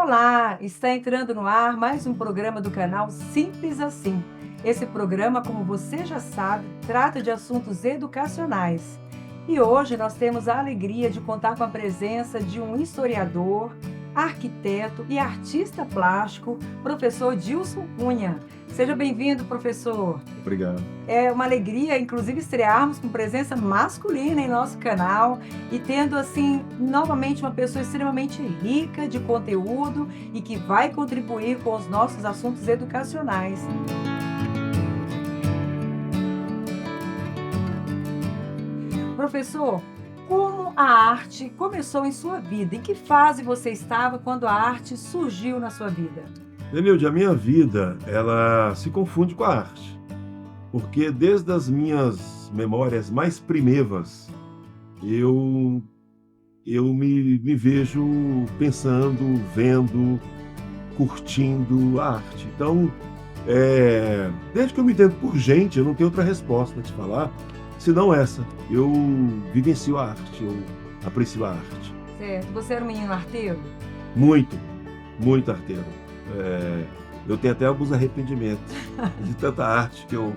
Olá, está entrando no ar mais um programa do canal Simples Assim. Esse programa, como você já sabe, trata de assuntos educacionais. E hoje nós temos a alegria de contar com a presença de um historiador, arquiteto e artista plástico, professor Dilson Cunha. Seja bem-vindo, professor. Obrigado. É uma alegria, inclusive, estrearmos com presença masculina em nosso canal e tendo, assim, novamente uma pessoa extremamente rica de conteúdo e que vai contribuir com os nossos assuntos educacionais. Professor, como a arte começou em sua vida? Em que fase você estava quando a arte surgiu na sua vida? Denilde, a minha vida, ela se confunde com a arte, porque desde as minhas memórias mais primevas, eu, eu me vejo pensando, vendo, curtindo a arte. Então, desde que eu me entendo por gente, eu não tenho outra resposta para te falar, senão essa. Eu vivencio a arte, eu aprecio a arte. Certo. Você era um menino arteiro? Muito, muito arteiro. Eu tenho até alguns arrependimentos de tanta arte que eu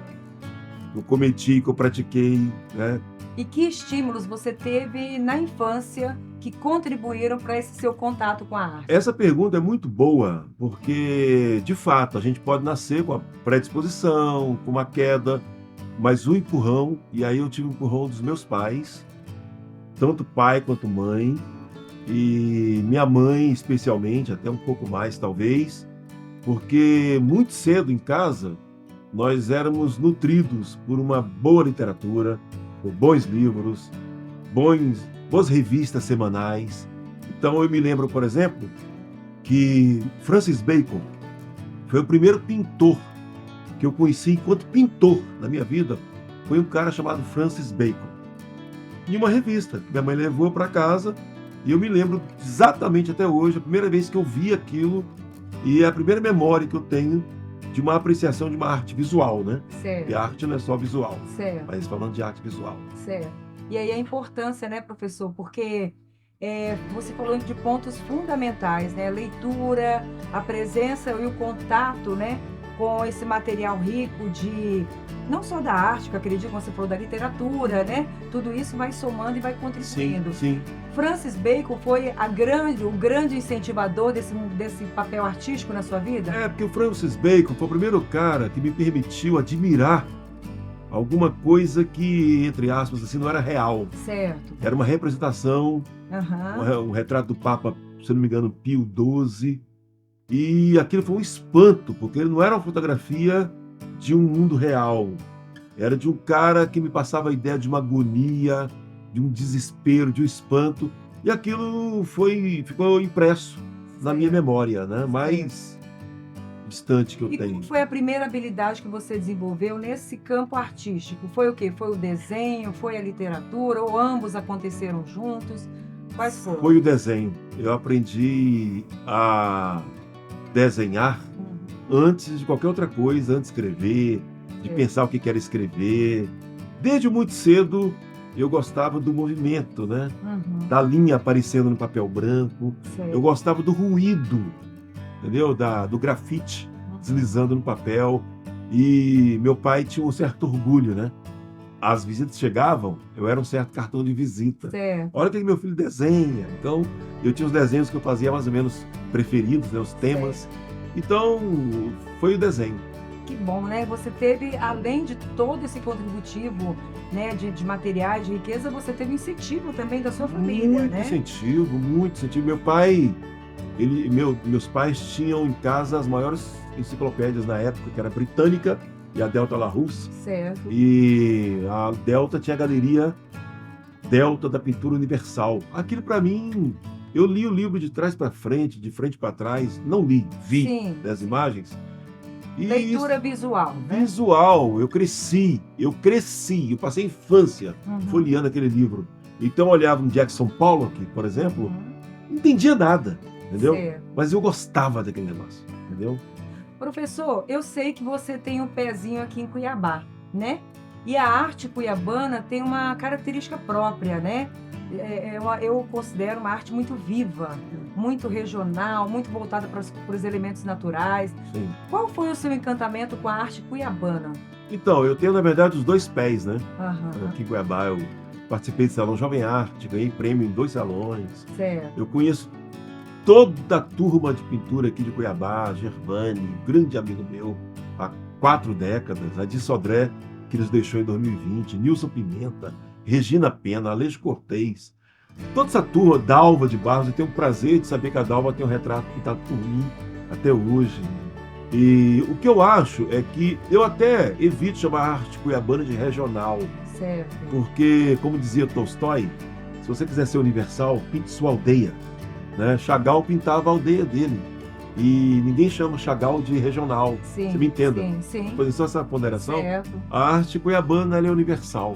cometi, que eu pratiquei, né? E que estímulos você teve na infância que contribuíram para esse seu contato com a arte? Essa pergunta é muito boa, porque, de fato, a gente pode nascer com a predisposição, com uma queda, mas o empurrão, e aí eu tive o empurrão dos meus pais, tanto pai quanto mãe, e minha mãe especialmente, até um pouco mais talvez, porque muito cedo em casa nós éramos nutridos por uma boa literatura, por bons livros, boas revistas semanais. Então eu me lembro, por exemplo, que Francis Bacon foi o primeiro pintor que eu conheci enquanto pintor na minha vida, foi um cara chamado Francis Bacon. E uma revista que minha mãe levou para casa, e eu me lembro exatamente até hoje, a primeira vez que eu vi aquilo, e é a primeira memória que eu tenho de uma apreciação de uma arte visual, né? Certo. E a arte não é só visual, Certo. mas falando de arte visual. Certo. E aí a importância, né, professor? Porque você falou de pontos fundamentais, né? A leitura, a presença e o contato, né, com esse material rico de não só da arte, que eu acredito que você falou da literatura, né? Tudo isso vai somando e vai contribuindo. Sim. Francis Bacon foi o grande incentivador desse papel artístico na sua vida? Porque o Francis Bacon foi o primeiro cara que me permitiu admirar alguma coisa que, entre aspas, assim, não era real. Certo. Era uma representação, Uhum. um retrato do Papa, se não me engano, Pio XII. E aquilo foi um espanto, porque ele não era uma fotografia de um mundo real. Era de um cara que me passava a ideia de uma agonia, de um desespero, de um espanto. E aquilo ficou impresso na minha memória, né? Mais distante que eu E tenho. qual foi a primeira habilidade que você desenvolveu nesse campo artístico? Foi o quê? Foi o desenho? Foi a literatura? Ou ambos aconteceram juntos? Quais foram? Foi o desenho. Eu aprendi a desenhar antes de qualquer outra coisa, antes de escrever, de pensar o que era escrever. Desde muito cedo eu gostava do movimento, né? Da linha aparecendo no papel branco. Certo. Eu gostava do ruído, entendeu? Do grafite deslizando no papel. E meu pai tinha um certo orgulho, né? As visitas chegavam, eu era um certo cartão de visita. Certo. Olha o que meu filho desenha. Então, eu tinha os desenhos que eu fazia mais ou menos preferidos, né? Os temas. Certo. Então, foi o desenho. Que bom, né? Você teve, além de todo esse contributivo, né, de materiais, de riqueza, você teve incentivo também da sua família, Muito né? incentivo, muito incentivo. Meu pai, meus pais tinham em casa as maiores enciclopédias na época, que era a Britânica e a Delta Larousse. Certo. E a Delta tinha a galeria Delta da Pintura Universal. Aquilo para mim, eu li o livro de trás para frente, de frente para trás, não li, vi. Sim. Das imagens. E Leitura visual, né? visual, eu cresci, eu passei a infância folheando aquele livro. Então eu olhava um Jackson Pollock, por exemplo, não entendia nada, entendeu? Certo. Mas eu gostava daquele negócio, entendeu? Professor, eu sei que você tem um pezinho aqui em Cuiabá, né? E a arte cuiabana tem uma característica própria, né? eu considero uma arte muito viva, muito regional, muito voltada para os elementos naturais. Sim. Qual foi o seu encantamento com a arte cuiabana? Então, eu tenho, na verdade, os dois pés, né? Aham, Aqui em Cuiabá, eu participei do Salão Jovem Arte, ganhei prêmio em 2 salões. certo. Eu conheço toda a turma de pintura aqui de Cuiabá, Gervani, grande amigo meu, há 4 décadas, Adi Sodré, que nos deixou em 2020, Nilson Pimenta, Regina Pena, Aleixo Cortez, toda essa turma, Dalva de Barros. Eu tenho o prazer de saber que a Dalva tem um retrato pintado por mim até hoje. E o que eu acho é que eu até evito chamar a arte cuiabana de regional, Certo. porque, como dizia Tolstói, se você quiser ser universal, pinte sua aldeia, né? Chagall pintava a aldeia dele e ninguém chama Chagall de regional. Sim, Você me entenda? sim, sim. Pois só essa ponderação. Certo. A arte cuiabana ela é universal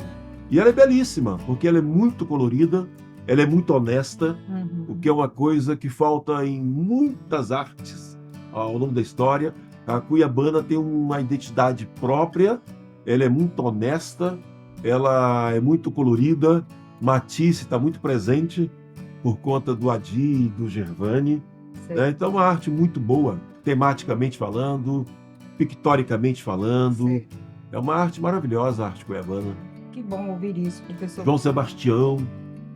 e ela é belíssima porque ela é muito colorida, ela é muito honesta, o Uhum. que é uma coisa que falta em muitas artes ao longo da história. A cuiabana tem uma identidade própria, ela é muito honesta, ela é muito colorida. Matisse está muito presente por conta do Adi e do Gervani, né? Certo. Então, é uma arte muito boa, tematicamente falando, pictoricamente falando. Certo. É uma arte maravilhosa, a arte cuiabana. Que bom ouvir isso, professor. João Sebastião,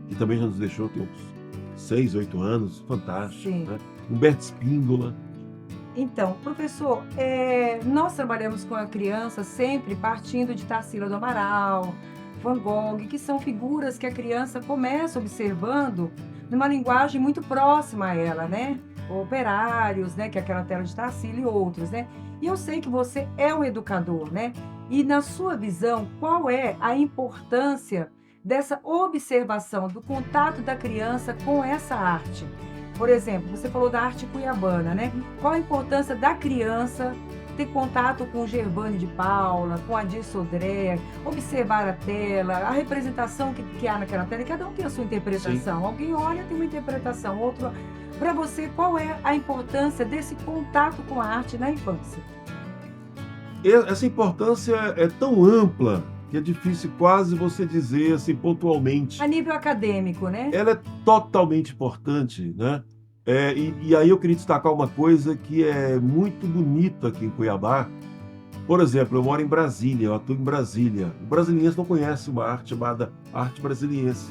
que também já nos deixou, tem uns 6, 8 anos, fantástico. Sim. Né? Humberto Espíndola. Então, professor, nós trabalhamos com a criança sempre partindo de Tarsila do Amaral, Van Gogh, que são figuras que a criança começa observando numa linguagem muito próxima a ela, né? Operários, né? Que é aquela tela de Tarsila e outros, né? E eu sei que você é um educador, né? E na sua visão, qual é a importância dessa observação, do contato da criança com essa arte? Por exemplo, você falou da arte cuiabana, né? Qual a importância da criança ter contato com o Gervani de Paula, com a Adi Sodré, observar a tela, a representação que há naquela tela, e cada um tem a sua interpretação. Sim. Alguém olha, tem uma interpretação, outro... Para você, qual é a importância desse contato com a arte na infância? Essa importância é tão ampla que é difícil quase você dizer assim pontualmente. A nível acadêmico, né? Ela é totalmente importante, né? E aí eu queria destacar uma coisa que é muito bonita aqui em Cuiabá. Por exemplo, eu moro em Brasília, eu atuo em Brasília. O brasiliense não conhece uma arte chamada arte brasiliense,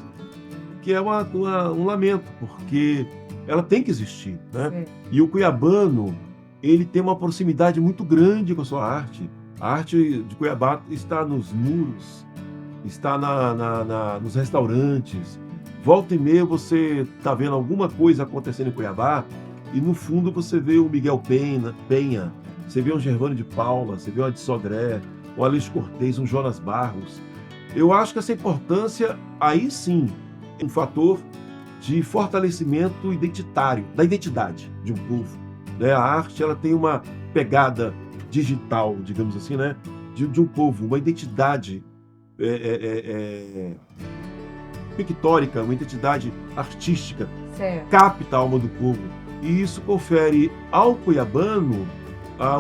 que é um lamento, porque ela tem que existir, né? É. E o cuiabano, ele tem uma proximidade muito grande com a sua arte. A arte de Cuiabá está nos muros, está nos restaurantes. Volta e meia você está vendo alguma coisa acontecendo em Cuiabá e no fundo você vê o Miguel Penha, você vê um Gervani de Paula, você vê um Adi Sodré, um Aleixo Cortez, um Jonas Barros. Eu acho que essa importância, aí sim, é um fator de fortalecimento identitário, da identidade de um povo, né? A arte ela tem uma pegada digital, digamos assim, né? De um povo, uma identidade pictórica, uma identidade artística, Certo. capta a alma do povo. E isso confere ao cuiabano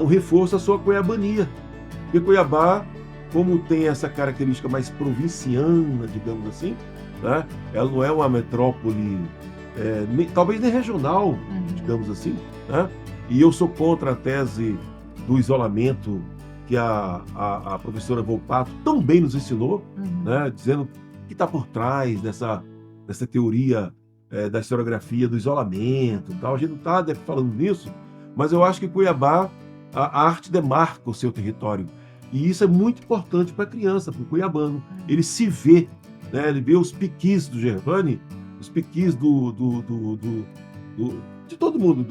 um reforço à sua cuiabania. Porque Cuiabá, como tem essa característica mais provinciana, digamos assim, né? Ela não é uma metrópole, talvez nem regional, Uhum. digamos assim, né? E eu sou contra a tese do isolamento que a professora Volpato tão bem nos ensinou, Uhum. né? Dizendo que está por trás dessa teoria da historiografia do isolamento e tal. A gente não está falando nisso, mas eu acho que Cuiabá, a arte demarca o seu território. E isso é muito importante para a criança, para o cuiabano. Ele se vê, né? Ele vê os piquis do Gervani, os piquis de todo mundo,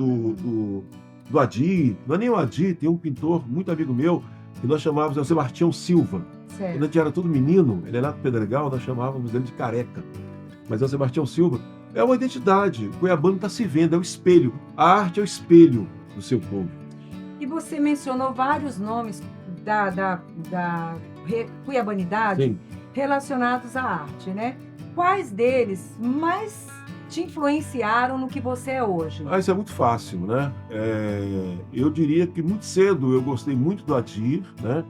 do Adi, não é nem o Adi, tem um pintor muito amigo meu, que nós chamávamos, o Sebastião Silva. Quando a Certo. gente era todo menino, ele era do Pedregal, nós chamávamos ele de Careca. Mas é o Sebastião Silva. É uma identidade. O cuiabano está se vendo, é o espelho. A arte é o espelho do seu povo. E você mencionou vários nomes da cuiabanidade Sim. relacionados à arte, né? Quais deles mais te influenciaram no que você é hoje? Isso é muito fácil, né? Eu diria que muito cedo eu gostei muito do Adir, né?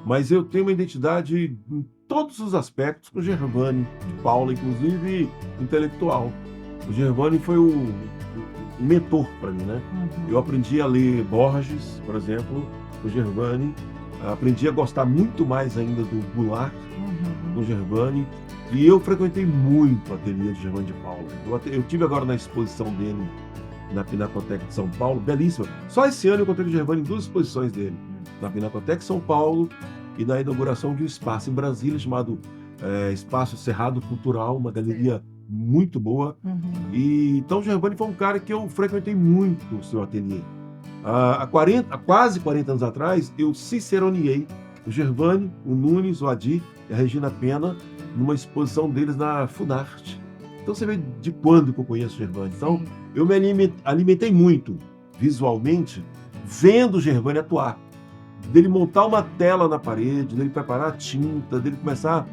Mas eu tenho uma identidade todos os aspectos com o Gervani de Paula, inclusive intelectual. O Gervani foi um mentor para mim, né? Eu aprendi a ler Borges, por exemplo, com o Gervani. Aprendi a gostar muito mais ainda do Goulart, com o Gervani. E eu frequentei muito o ateliê de Gervani de Paula. Eu tive agora na exposição dele na Pinacoteca de São Paulo, belíssima. Só esse ano eu encontrei o Gervani em 2 exposições dele, na Pinacoteca de São Paulo e na inauguração de um espaço em Brasília chamado Espaço Cerrado Cultural, uma galeria muito boa. E então o Gervani foi um cara que eu frequentei muito o seu ateliê. Há quase 40 anos atrás, eu ciceroneei o Gervani, o Nunes, o Adi e a Regina Pena numa exposição deles na Funarte. Então você vê de quando que eu conheço o Gervani. Então eu me alimentei muito visualmente vendo o Gervani atuar. Dele montar uma tela na parede, dele preparar a tinta, dele começar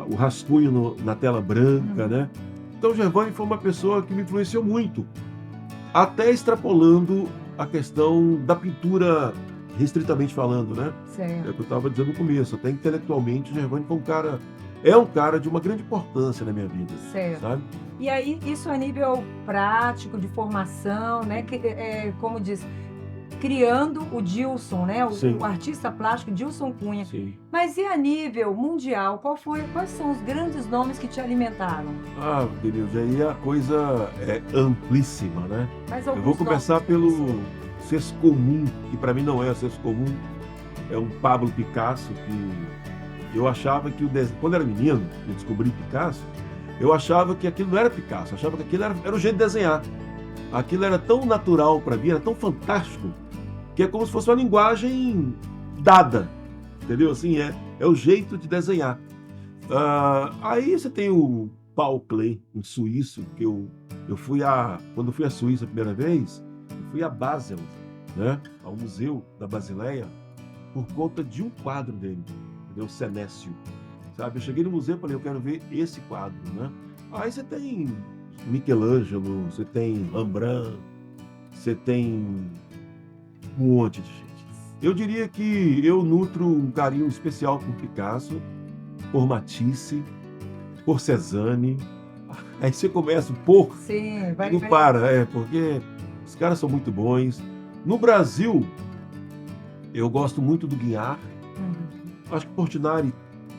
o rascunho na tela branca, né? Então o Gervani foi uma pessoa que me influenciou muito, até extrapolando a questão da pintura, restritamente falando, né? Certo. É o que eu estava dizendo no começo, até intelectualmente o Gervani foi um cara de uma grande importância na minha vida, Certo. sabe? E aí, isso a nível prático, de formação, né? Como diz, criando o Dilson, né? Sim. O artista plástico Dilson Cunha. Sim. Mas e a nível mundial, quais são os grandes nomes que te alimentaram? Denilde, aí a coisa é amplíssima, né? Mas Eu vou começar pelo senso comum, que para mim não é o senso comum, é um Pablo Picasso, que eu achava que quando era menino, eu descobri Picasso, eu achava que aquilo não era Picasso, eu achava que aquilo era o jeito de desenhar. Aquilo era tão natural para mim, era tão fantástico, que é como se fosse uma linguagem dada, entendeu? Assim, é o jeito de desenhar. Aí você tem o Paul Klee, um suíço, que quando eu fui à Suíça a primeira vez, eu fui a Basel, né? Ao Museu da Basileia, por conta de um quadro dele, entendeu? Senécio, sabe? Eu cheguei no museu e falei, eu quero ver esse quadro, né? Aí você tem Michelangelo, você tem Rembrandt, você tem um monte de gente. Eu diria que eu nutro um carinho especial por Picasso, por Matisse, por Cézanne. Aí você começa por... Sim, não para, porque os caras são muito bons. No Brasil, eu gosto muito do Guiar. Acho que Portinari,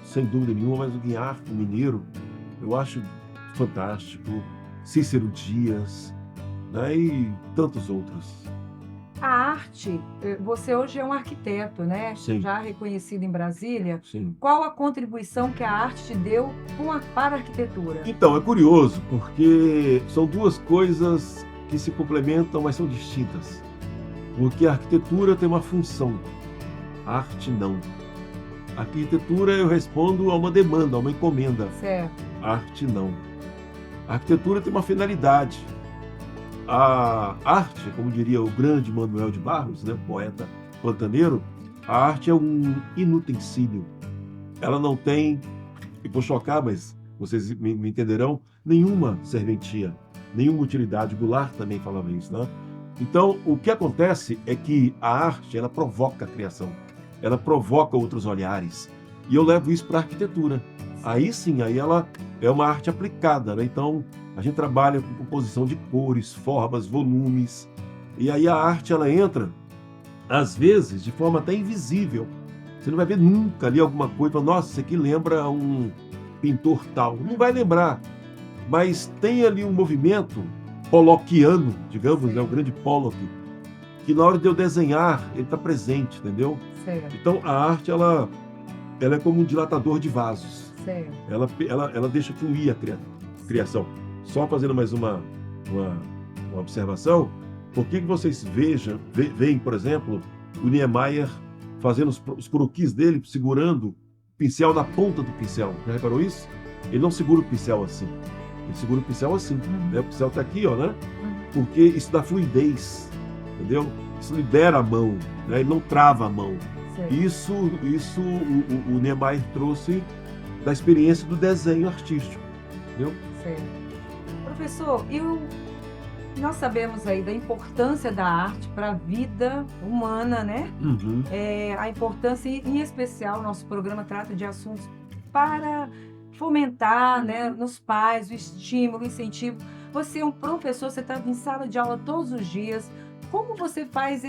sem dúvida nenhuma, mas o Guiar, o mineiro, eu acho fantástico. Cícero Dias, né, e tantos outros. A arte, você hoje é um arquiteto, né? Sim. Já reconhecido em Brasília. Sim. Qual a contribuição que a arte te deu para a arquitetura? Então, é curioso, porque são duas coisas que se complementam, mas são distintas. Porque a arquitetura tem uma função, a arte não. A arquitetura eu respondo a uma demanda, a uma encomenda. Certo. A arte não. A arquitetura tem uma finalidade. A arte, como diria o grande Manuel de Barros, né, poeta pantaneiro, a arte é um inutensílio. Ela não tem, e vou chocar, mas vocês me entenderão, nenhuma serventia, nenhuma utilidade. Goulart também falava isso, né? Então, o que acontece é que a arte, ela provoca a criação, ela provoca outros olhares. E eu levo isso para a arquitetura. Aí sim, aí ela é uma arte aplicada, né? Então, a gente trabalha com composição de cores, formas, volumes. E aí a arte, ela entra, às vezes, de forma até invisível. Você não vai ver nunca ali alguma coisa, fala, nossa, isso aqui lembra um pintor tal. Não vai lembrar. Mas tem ali um movimento pollockiano, digamos, né? O grande Pollock, que na hora de eu desenhar, ele está presente, entendeu? Certo. Então, a arte, ela é como um dilatador de vasos. Certo. Ela deixa fluir a criação. Só fazendo mais uma observação, por que vocês veem, por exemplo, o Niemeyer fazendo os croquis dele, segurando o pincel na ponta do pincel? Já reparou isso? Ele não segura o pincel assim. Ele segura o pincel assim. Né? O pincel está aqui, ó, né? Porque isso dá fluidez, entendeu? Isso libera a mão, né? Ele não trava a mão. Certo. Isso o Niemeyer trouxe da experiência do desenho artístico, entendeu? Certo. Professor, nós sabemos aí da importância da arte para a vida humana, né? A importância, em especial, nosso programa trata de assuntos para fomentar, né, nos pais o estímulo, o incentivo. Você é um professor, você está em sala de aula todos os dias. Como você faz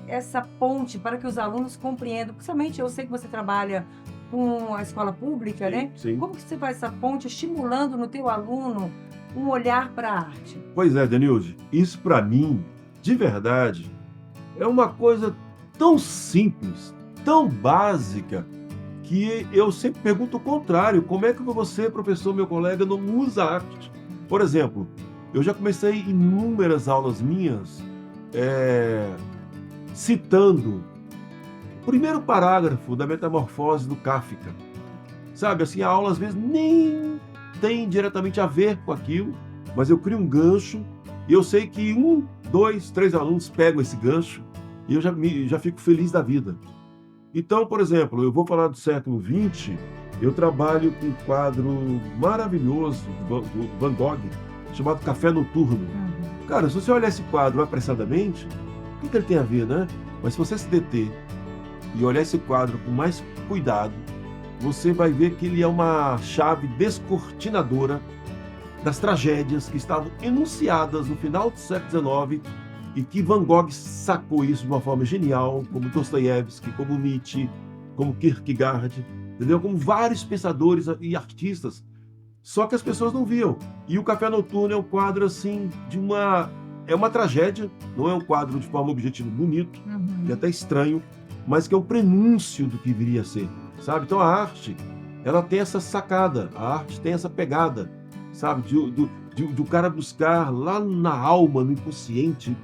essa ponte para que os alunos compreendam? Principalmente, eu sei que você trabalha com a escola pública, Sim, né? sim. Como que você faz essa ponte, estimulando no teu aluno um olhar para a arte? Pois é, Denilde, isso para mim, de verdade, é uma coisa tão simples, tão básica, que eu sempre pergunto o contrário: como é que você, professor, meu colega, não usa arte? Por exemplo, eu já comecei inúmeras aulas minhas eh, citando o primeiro parágrafo da Metamorfose do Kafka. Sabe, assim, a aula às vezes nem tem diretamente a ver com aquilo, mas eu crio um gancho e eu sei que 1, 2, 3 alunos pegam esse gancho e eu já fico feliz da vida. Então, por exemplo, eu vou falar do século XX, eu trabalho com um quadro maravilhoso do Van Gogh, chamado Café Noturno. Cara, se você olhar esse quadro apressadamente, o que ele tem a ver, né? Mas se você se deter e olhar esse quadro com mais cuidado, você vai ver que ele é uma chave descortinadora das tragédias que estavam enunciadas no final do século XIX e que Van Gogh sacou isso de uma forma genial, como Dostoiévski, como Nietzsche, como Kierkegaard, entendeu? Como vários pensadores e artistas, só que as pessoas não viam. E o Café Noturno é um quadro assim é uma tragédia, não é um quadro de forma objetiva bonito, é até estranho, mas que é o prenúncio do que viria a ser, sabe? Então a arte, ela tem essa sacada, a arte tem essa pegada, sabe? Do cara buscar lá na alma, no inconsciente,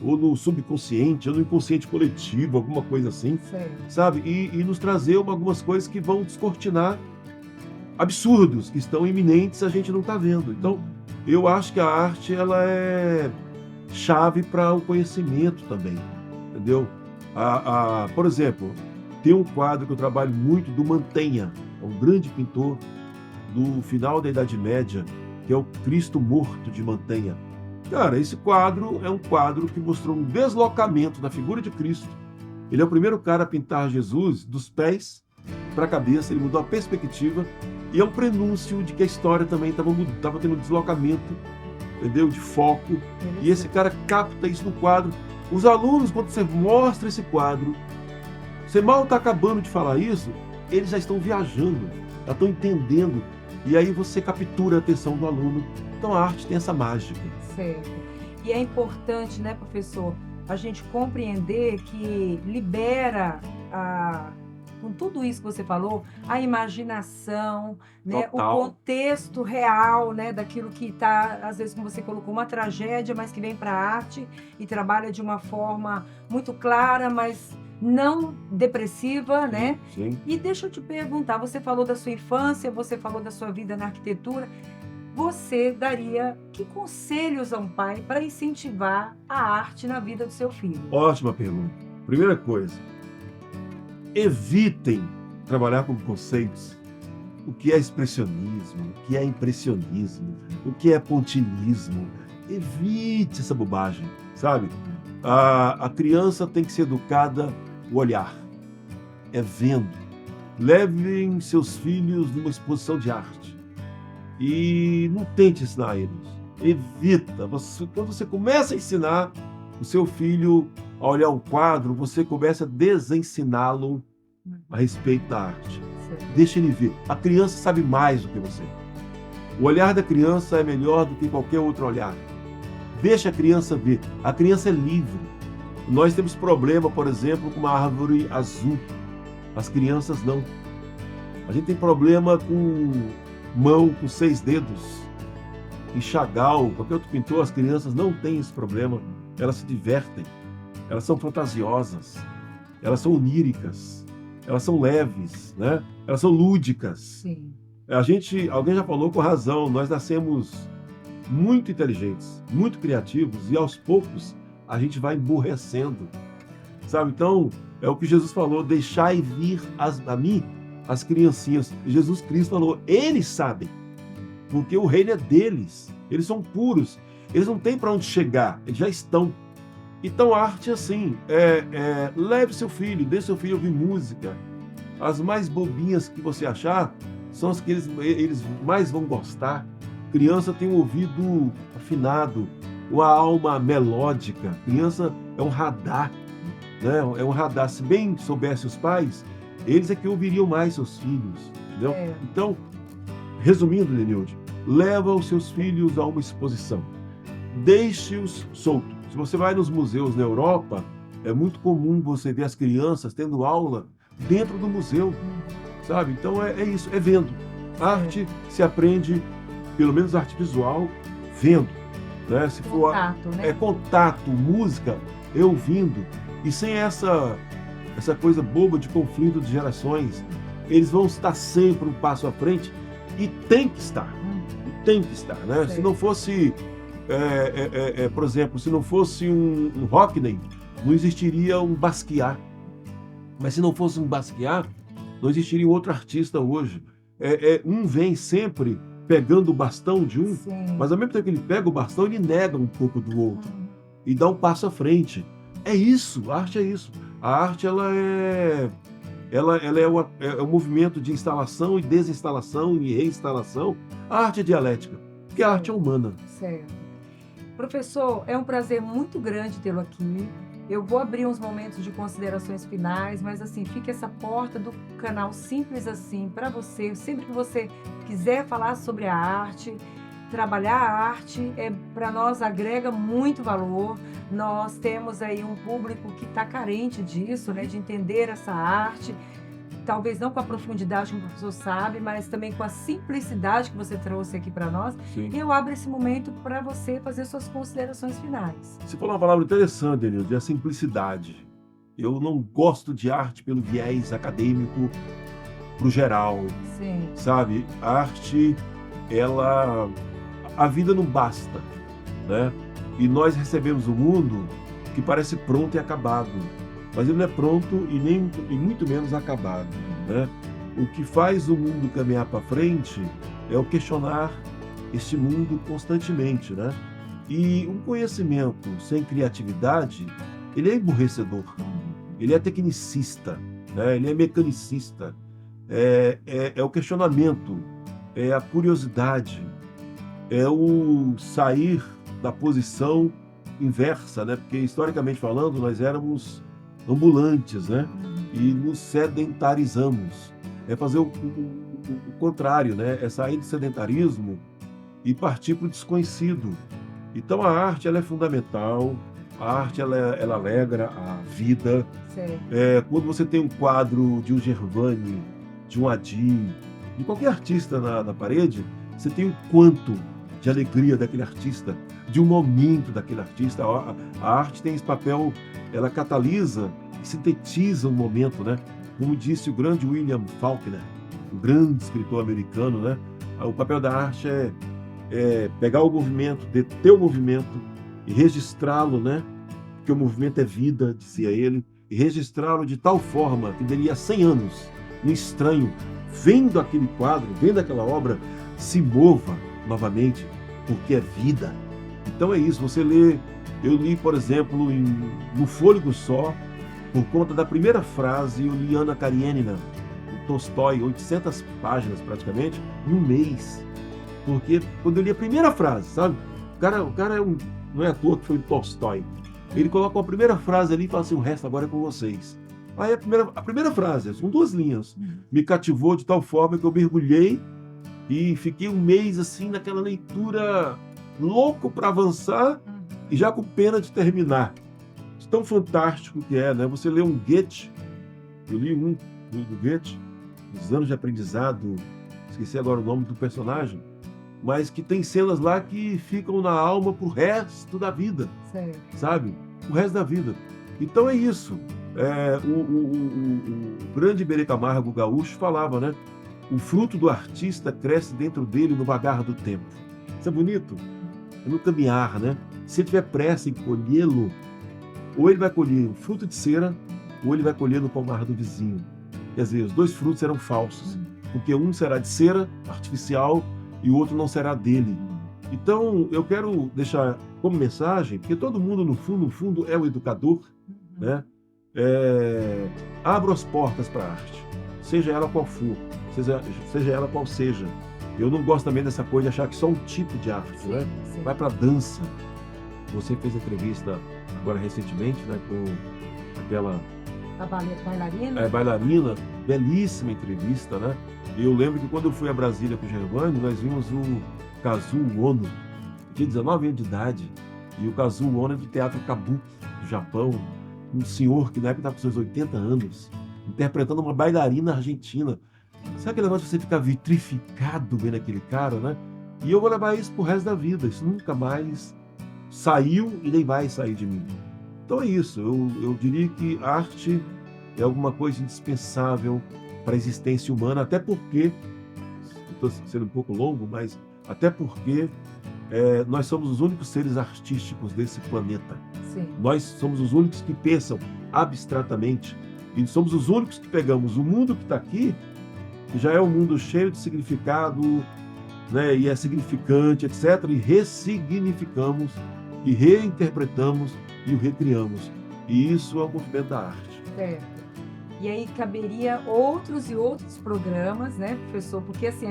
ou no subconsciente, ou no inconsciente coletivo, alguma coisa assim, sabe? E nos trazer algumas coisas que vão descortinar absurdos que estão iminentes, a gente não está vendo. Então, eu acho que a arte, ela é chave para o conhecimento também, entendeu? Por exemplo, tem um quadro que eu trabalho muito do Mantegna, é um grande pintor do final da Idade Média, que é o Cristo Morto de Mantegna. Cara, esse quadro é um quadro que mostrou um deslocamento da figura de Cristo. Ele é o primeiro cara a pintar Jesus dos pés para a cabeça, ele mudou a perspectiva e é um prenúncio de que a história também estava tendo um deslocamento, entendeu? De foco. E esse cara capta isso no quadro. Os alunos, quando você mostra esse quadro, você mal está acabando de falar isso, eles já estão viajando, já estão entendendo. E aí você captura a atenção do aluno. Então a arte tem essa mágica. Certo. E é importante, né, professor, a gente compreender que libera com tudo isso que você falou, a imaginação, né, o Total. contexto real, né, daquilo que está, às vezes, como você colocou, uma tragédia, mas que vem para a arte e trabalha de uma forma muito clara, mas não depressiva, né? Sim. E deixa eu te perguntar, você falou da sua infância, você falou da sua vida na arquitetura, você daria que conselhos a um pai para incentivar a arte na vida do seu filho? Ótima pergunta. Primeira coisa, evitem trabalhar com conceitos. O que é expressionismo, o que é impressionismo, o que é pontilismo. Evite essa bobagem, sabe? A criança tem que ser educada o olhar, é vendo. Levem seus filhos numa exposição de arte e não tente ensinar eles. Evita. Quando você começa a ensinar o seu filho a olhar um quadro, você começa a desensiná-lo a respeito da arte. Deixa ele ver. A criança sabe mais do que você. O olhar da criança é melhor do que qualquer outro olhar. Deixa a criança ver. A criança é livre. Nós temos problema, por exemplo, com uma árvore azul. As crianças não. A gente tem problema com mão com 6 dedos. Em Chagall, qualquer outro pintor, as crianças não têm esse problema. Elas se divertem. Elas são fantasiosas. Elas são oníricas. Elas são leves, né? Elas são lúdicas. Sim. Alguém já falou com razão, nós nascemos muito inteligentes, muito criativos e aos poucos a gente vai emburrecendo, sabe? Então, é o que Jesus falou, deixai vir a mim as criancinhas. Jesus Cristo falou, eles sabem, porque o reino é deles, eles são puros, eles não têm para onde chegar, eles já estão. Então a arte é assim, leve seu filho, deixe seu filho ouvir música, as mais bobinhas que você achar, são as que eles mais vão gostar. Criança tem um ouvido afinado, uma alma melódica. Criança é um radar, né? É um radar. Se bem soubesse os pais, eles é que ouviriam mais seus filhos, entendeu? É. Então, resumindo, Denilde, leva os seus filhos a uma exposição. Deixe-os soltos. Se você vai nos museus na Europa, é muito comum você ver as crianças tendo aula dentro do museu, sabe? Então é isso, é vendo. Arte se aprende, pelo menos arte visual, vendo, né? Se for Contato, né? contato, música, é ouvindo. E sem essa coisa boba de conflito de gerações, eles vão estar sempre um passo à frente e tem que estar. E tem que estar, né? Sei. Se não fosse, por exemplo, se não fosse um Rockney, não existiria um Basquiat. Mas se não fosse um Basquiat, não existiria outro artista hoje. Um vem sempre pegando o bastão de um, Sim. mas ao mesmo tempo que ele pega o bastão, ele nega um pouco do outro e dá um passo à frente. É isso, a arte é isso. A arte ela é um movimento de instalação e desinstalação e reinstalação. A arte é dialética, porque a arte é humana. Certo. Professor, é um prazer muito grande tê-lo aqui. Eu vou abrir uns momentos de considerações finais, mas assim, fica essa porta do canal Simples Assim para você. Sempre que você quiser falar sobre a arte, trabalhar a arte, para nós agrega muito valor. Nós temos aí um público que está carente disso, né, de entender essa arte. Talvez não com a profundidade que o professor sabe, mas também com a simplicidade que você trouxe aqui para nós. Sim. E eu abro esse momento para você fazer suas considerações finais. Você falou uma palavra interessante, Denilde, é a simplicidade. Eu não gosto de arte pelo viés acadêmico, pro geral, Sim. sabe? A arte, a vida não basta, né? E nós recebemos um mundo que parece pronto e acabado, mas ele não é pronto e muito menos acabado, né? O que faz o mundo caminhar para frente é o questionar este mundo constantemente, né? E um conhecimento sem criatividade, ele é emburrecedor, ele é tecnicista, né? Ele é mecanicista, é o questionamento, é a curiosidade, é o sair da posição inversa, né? Porque historicamente falando, nós éramos ambulantes, né? E nos sedentarizamos. É fazer o contrário, né? É sair do sedentarismo e partir para o desconhecido. Então a arte ela é fundamental, a arte ela alegra a vida. Quando você tem um quadro de um Gervani, de um Adi, de qualquer artista na parede, você tem um quanto de alegria daquele artista, de um momento daquele artista. A arte tem esse papel, ela catalisa e sintetiza um momento, né? Como disse o grande William Faulkner, um grande escritor americano, né? O papel da arte é pegar o movimento, deter o movimento e registrá-lo, né? Porque o movimento é vida, dizia ele, e registrá-lo de tal forma que dali a 100 anos, um estranho, vendo aquele quadro, vendo aquela obra, se mova novamente, porque é vida. Então é isso, você lê, eu li, por exemplo, no Fôlego Só, por conta da primeira frase, eu li Ana Karenina, o Tolstói, 800 páginas praticamente, em um mês. Porque quando eu li a primeira frase, sabe? O cara não é à toa que foi o Tolstói. Ele coloca a primeira frase ali e fala assim, o resto agora é com vocês. Aí a primeira frase, são 2 linhas, me cativou de tal forma que eu mergulhei e fiquei um mês assim naquela leitura, louco para avançar e já com pena de terminar. Tão fantástico que é, né? Você lê um Goethe, eu li um do Goethe, os anos de aprendizado, esqueci agora o nome do personagem, mas que tem cenas lá que ficam na alma pro resto da vida, sabe? O resto da vida. Então é isso. O grande Iberê Camargo gaúcho falava, né? O fruto do artista cresce dentro dele no vagar do tempo. Isso é bonito? É no caminhar, né? Se ele tiver pressa em colhê-lo, ou ele vai colher um fruto de cera, ou ele vai colher no pomar do vizinho. Quer dizer, os 2 frutos serão falsos, porque um será de cera, artificial, e o outro não será dele. Então, eu quero deixar como mensagem, porque todo mundo, no fundo, é o educador, né? Abra as portas para a arte, seja ela qual for. seja, seja ela qual seja. Eu não gosto também dessa coisa de achar que só um tipo de arte, né? Sim, sim. Vai para dança. Você fez entrevista agora recentemente, né, com aquela A bailarina? bailarina, belíssima entrevista, né? E eu lembro que quando eu fui a Brasília com o Gervânio, nós vimos o Kazuo Ono, que tinha 19 anos de idade, e o Kazuo Ono é do teatro Kabuki, do Japão, um senhor que na época estava com seus 80 anos, interpretando uma bailarina argentina. Sabe aquele negócio de você ficar vitrificado vendo aquele cara, né? E eu vou levar isso pro resto da vida, isso nunca mais saiu e nem vai sair de mim. Então é isso, eu diria que arte é alguma coisa indispensável para a existência humana, até porque, estou sendo um pouco longo, mas até porque nós somos os únicos seres artísticos desse planeta. Sim, Nós somos os únicos que pensam abstratamente e somos os únicos que pegamos o mundo que está aqui, que já é um mundo cheio de significado, né, e é significante, etc., e ressignificamos, e reinterpretamos e o recriamos. E isso é o movimento da arte. certo. E aí caberia outros e outros programas, né, professor? Porque assim,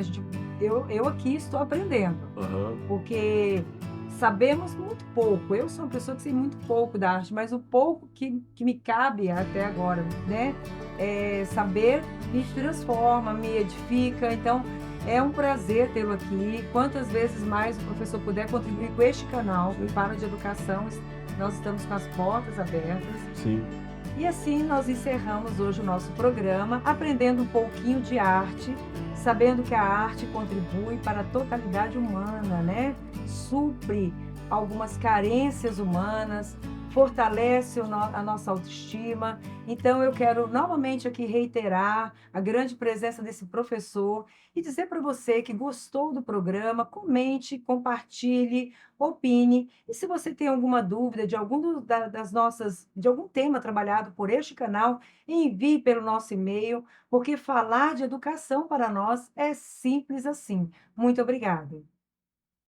eu aqui estou aprendendo, Aham. porque sabemos muito pouco. Eu sou uma pessoa que sei muito pouco da arte, mas o pouco que me cabe até agora, né, saber me transforma, me edifica. Então, é um prazer tê-lo aqui. Quantas vezes mais o professor puder contribuir com este canal Sim. para de educação, nós estamos com as portas abertas. Sim. E assim nós encerramos hoje o nosso programa, aprendendo um pouquinho de arte, sabendo que a arte contribui para a totalidade humana, né? Supre algumas carências humanas, fortalece a nossa autoestima. Então eu quero novamente aqui reiterar a grande presença desse professor e dizer para você que gostou do programa, comente, compartilhe, opine. E se você tem alguma dúvida de de algum tema trabalhado por este canal, envie pelo nosso e-mail, porque falar de educação para nós é simples assim. Muito obrigada.